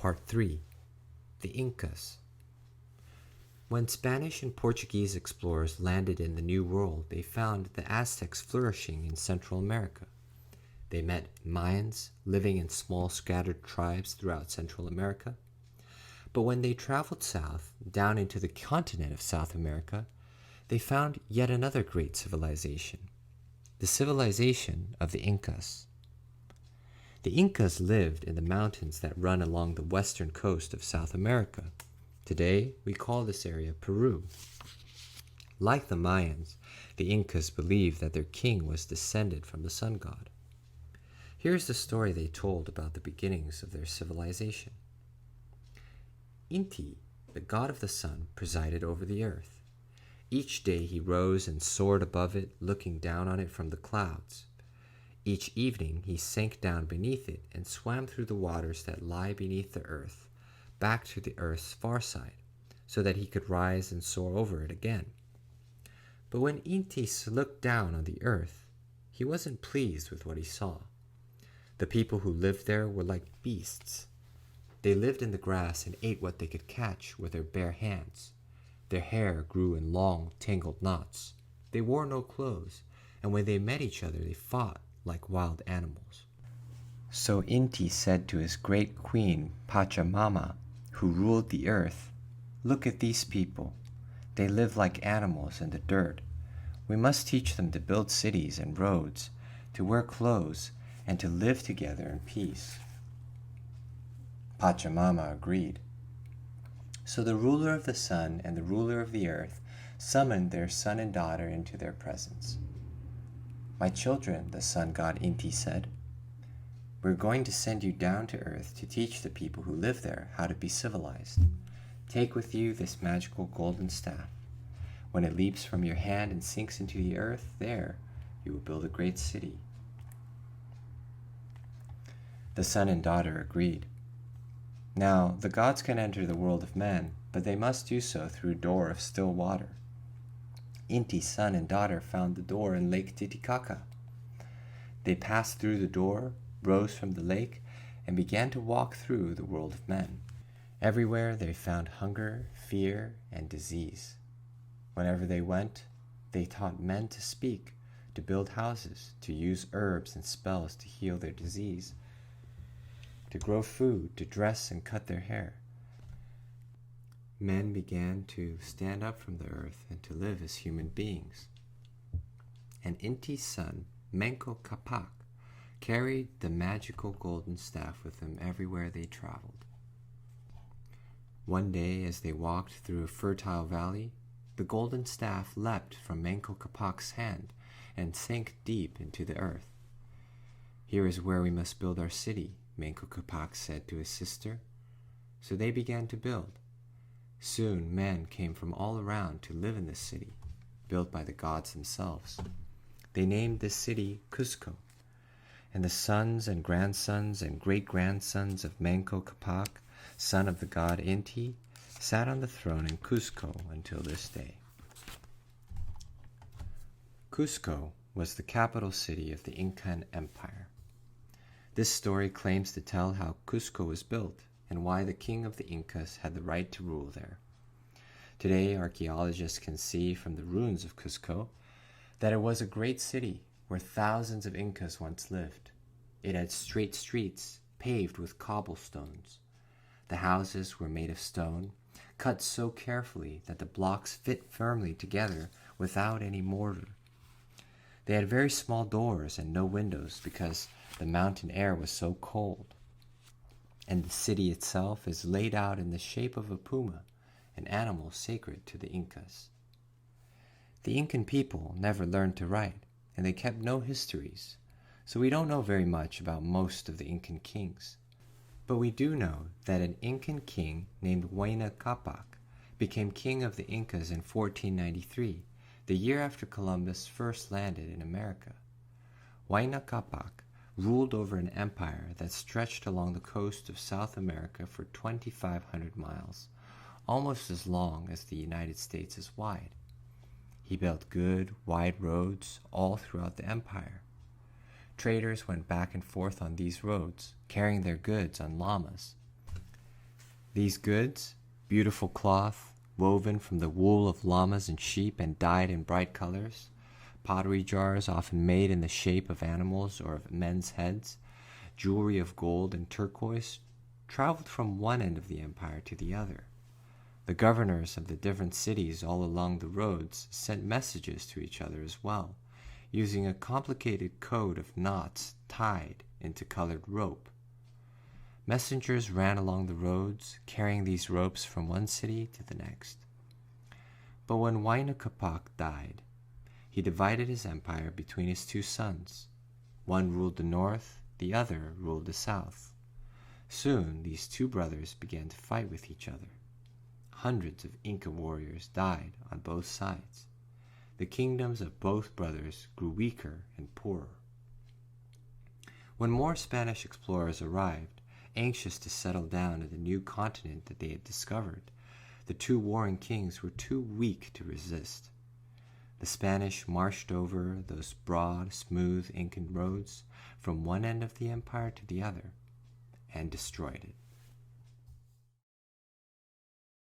Part 3. The Incas. When Spanish and Portuguese explorers landed in the New World, they found the Aztecs flourishing in Central America. They met Mayans living in small scattered tribes throughout Central America. But when they traveled south, down into the continent of South America, they found yet another great civilization, the civilization of the Incas. The Incas lived in the mountains that run along the western coast of South America. Today, we call this area Peru. Like the Mayans, the Incas believed that their king was descended from the sun god. Here's the story they told about the beginnings of their civilization. Inti, the god of the sun, presided over the earth. Each day he rose and soared above it, looking down on it from the clouds. Each evening he sank down beneath it and swam through the waters that lie beneath the earth, back to the earth's far side, so that he could rise and soar over it again. But when Inti looked down on the earth, he wasn't pleased with what he saw. The people who lived there were like beasts. They lived in the grass and ate what they could catch with their bare hands. Their hair grew in long, tangled knots. They wore no clothes, and when they met each other, they fought like wild animals. So Inti said to his great queen, Pachamama, who ruled the earth, "Look at these people. They live like animals in the dirt. We must teach them to build cities and roads, to wear clothes, and to live together in peace." Pachamama agreed. So the ruler of the sun and the ruler of the earth summoned their son and daughter into their presence. "My children," the sun god Inti said, "we're going to send you down to earth to teach the people who live there how to be civilized. Take with you this magical golden staff. When it leaps from your hand and sinks into the earth, there you will build a great city." The son and daughter agreed. Now, the gods can enter the world of men, but they must do so through a door of still water. Inti's son and daughter found the door in Lake Titicaca. They passed through the door, rose from the lake, and began to walk through the world of men. Everywhere they found hunger, fear, and disease. Whenever they went, they taught men to speak, to build houses, to use herbs and spells to heal their disease, to grow food, to dress and cut their hair. Men began to stand up from the earth and to live as human beings. And Inti's son, Manco Capac, carried the magical golden staff with him everywhere they traveled. One day, as they walked through a fertile valley, the golden staff leapt from Manco Capac's hand and sank deep into the earth. "Here is where we must build our city," Manco Capac said to his sister. So they began to build. Soon men came from all around to live in this city, built by the gods themselves. They named this city Cusco, and the sons and grandsons and great-grandsons of Manco Capac, son of the god Inti, sat on the throne in Cusco until this day. Cusco was the capital city of the Incan Empire. This story claims to tell how Cusco was built and why the king of the Incas had the right to rule there. Today, archaeologists can see from the ruins of Cusco that it was a great city where thousands of Incas once lived. It had straight streets paved with cobblestones. The houses were made of stone, cut so carefully that the blocks fit firmly together without any mortar. They had very small doors and no windows because the mountain air was so cold. And the city itself is laid out in the shape of a puma, an animal sacred to the Incas. The Incan people never learned to write, and they kept no histories, so we don't know very much about most of the Incan kings. But we do know that an Incan king named Huayna Capac became king of the Incas in 1493, the year after Columbus first landed in America. Huayna Capac ruled over an empire that stretched along the coast of South America for 2,500 miles, almost as long as the United States is wide. He built good, wide roads all throughout the empire. Traders went back and forth on these roads, carrying their goods on llamas. These goods, beautiful cloth, woven from the wool of llamas and sheep and dyed in bright colors, pottery jars often made in the shape of animals or of men's heads, jewelry of gold and turquoise, traveled from one end of the empire to the other. The governors of the different cities all along the roads sent messages to each other as well, using a complicated code of knots tied into colored rope. Messengers ran along the roads, carrying these ropes from one city to the next. But when Huayna Capac died, he divided his empire between his two sons. One ruled the north, the other ruled the south. Soon these two brothers began to fight with each other. Hundreds of Inca warriors died on both sides. The kingdoms of both brothers grew weaker and poorer. When more Spanish explorers arrived, anxious to settle down in the new continent that they had discovered, the two warring kings were too weak to resist. The Spanish marched over those broad, smooth Incan roads from one end of the empire to the other and destroyed it.